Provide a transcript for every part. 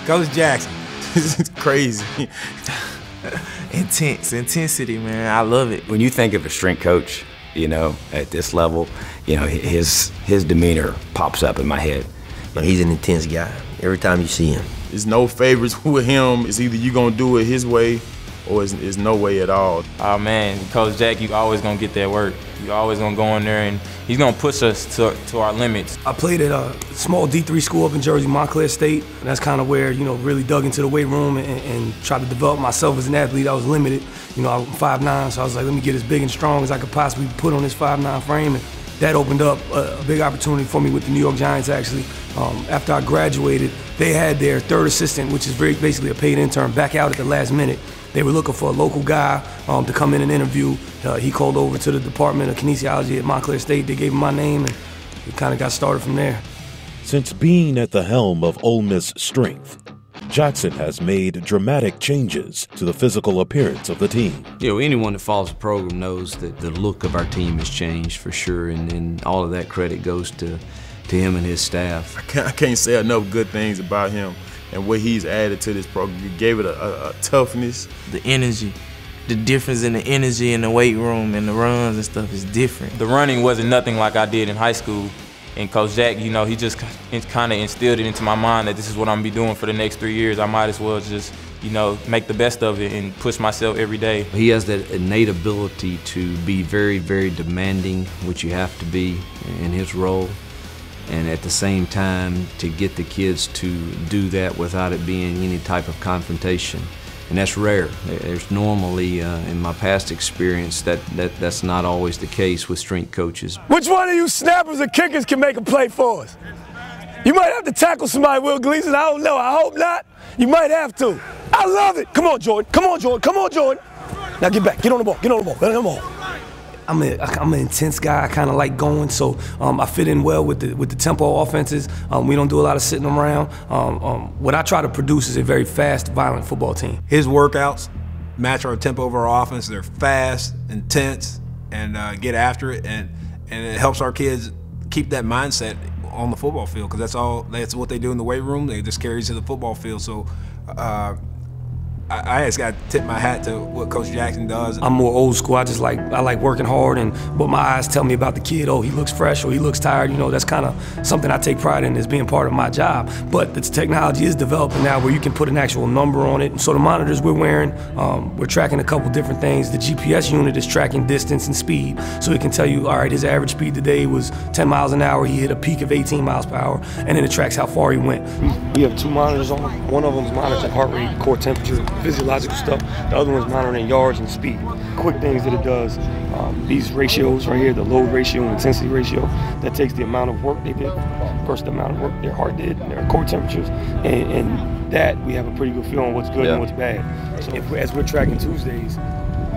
Coach Jackson, this is crazy. Intensity, man. I love it. When you think of a strength coach, you know, at this level, you know, his demeanor pops up in my head. But he's an intense guy. Every time you see him. There's no favorites with him. It's either you gonna do it his way or it's no way at all. Oh man, Coach Jack, you always gonna get that work. You always gonna go in there and he's gonna push us to our limits. I played at a small D3 school up in Jersey, Montclair State. And that's kind of where, you know, really dug into the weight room and tried to develop myself as an athlete. I was limited. You know, I'm 5'9", so I was like, let me get as big and strong as I could possibly put on this 5'9" frame. And that opened up a big opportunity for me with the New York Giants, actually. After I graduated, they had their third assistant, which is basically a paid intern, back out at the last minute. They were looking for a local guy to come in and interview. He called over to the Department of Kinesiology at Montclair State. They gave him my name, and it kind of got started from there. Since being at the helm of Ole Miss Strength, Jackson has made dramatic changes to the physical appearance of the team. You know, anyone that follows the program knows that the look of our team has changed for sure, and all of that credit goes to him and his staff. I can't say enough good things about him and what he's added to this program. He gave it a toughness. The energy, the difference in the energy in the weight room and the runs and stuff is different. The running wasn't nothing like I did in high school. And Coach Jack, you know, he just kind of instilled it into my mind that this is what I'm gonna be doing for the next 3 years. I might as well just, you know, make the best of it and push myself every day. He has that innate ability to be very, very demanding, which you have to be in his role, and at the same time to get the kids to do that without it being any type of confrontation. And that's rare. There's normally, in my past experience, that's not always the case with strength coaches. Which one of you snappers or kickers can make a play for us? You might have to tackle somebody, Will Gleason. I don't know. I hope not. You might have to. I love it. Come on, Jordan. Come on, Jordan. Come on, Jordan. Now get back. Get on the ball. Get on the ball. Get on the ball. I'm an intense guy. I kind of like going, so I fit in well with the tempo offenses. We don't do a lot of sitting around. What I try to produce is a very fast, violent football team. His workouts match our tempo of our offense. They're fast, intense, and get after it, and it helps our kids keep that mindset on the football field, because that's what they do in the weight room. They just carry it to the football field. So I just got to tip my hat to what Coach Jackson does. I'm more old school. I like working hard, and what my eyes tell me about the kid, oh, he looks fresh or he looks tired, you know, that's kind of something I take pride in as being part of my job. But the technology is developing now where you can put an actual number on it. So the monitors we're wearing, we're tracking a couple different things. The GPS unit is tracking distance and speed, so it can tell you, all right, his average speed today was 10 miles an hour. He hit a peak of 18 miles per hour, and then it tracks how far he went. We have two monitors on. One of them is monitoring heart rate, core temperature, physiological stuff. The other one's monitoring yards and speed. Quick things that it does, these ratios right here, the load ratio and intensity ratio, that takes the amount of work they did versus the amount of work their heart did and their core temperatures, and that we have a pretty good feel on what's good and what's bad. So as we're tracking Tuesdays,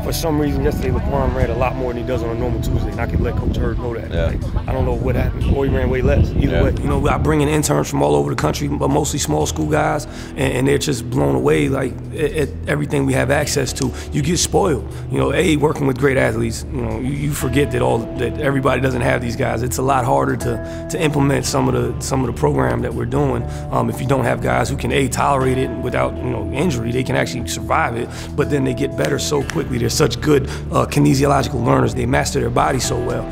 for some reason yesterday LeBron ran a lot more than he does on a normal Tuesday, and I can let Coach Hurd know that. Like, I don't know what happened, or he ran way less. Either way, you know, I bring in interns from all over the country, but mostly small school guys, and they're just blown away like at everything we have access to. You get spoiled, you know. Working with great athletes, you know, you forget that everybody doesn't have these guys. It's a lot harder to implement some of the program that we're doing if you don't have guys who can tolerate it without, you know, injury. They can actually survive it, but then they get better so quickly. They're such good kinesiological learners. They master their body so well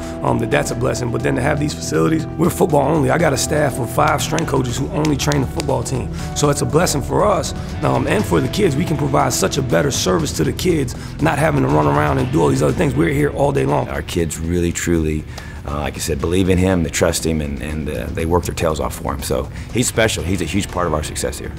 that's a blessing. But then to have these facilities, we're football only. I got a staff of 5 strength coaches who only train the football team. So it's a blessing for us and for the kids. We can provide such a better service to the kids, not having to run around and do all these other things. We're here all day long. Our kids really, truly, like I said, believe in him, they trust him, and they work their tails off for him. So he's special. He's a huge part of our success here.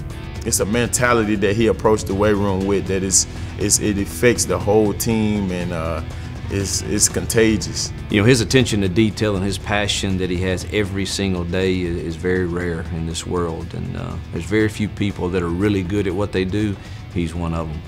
It's a mentality that he approached the weight room with that it affects the whole team, and it's contagious. You know, his attention to detail and his passion that he has every single day is very rare in this world, and there's very few people that are really good at what they do. He's one of them.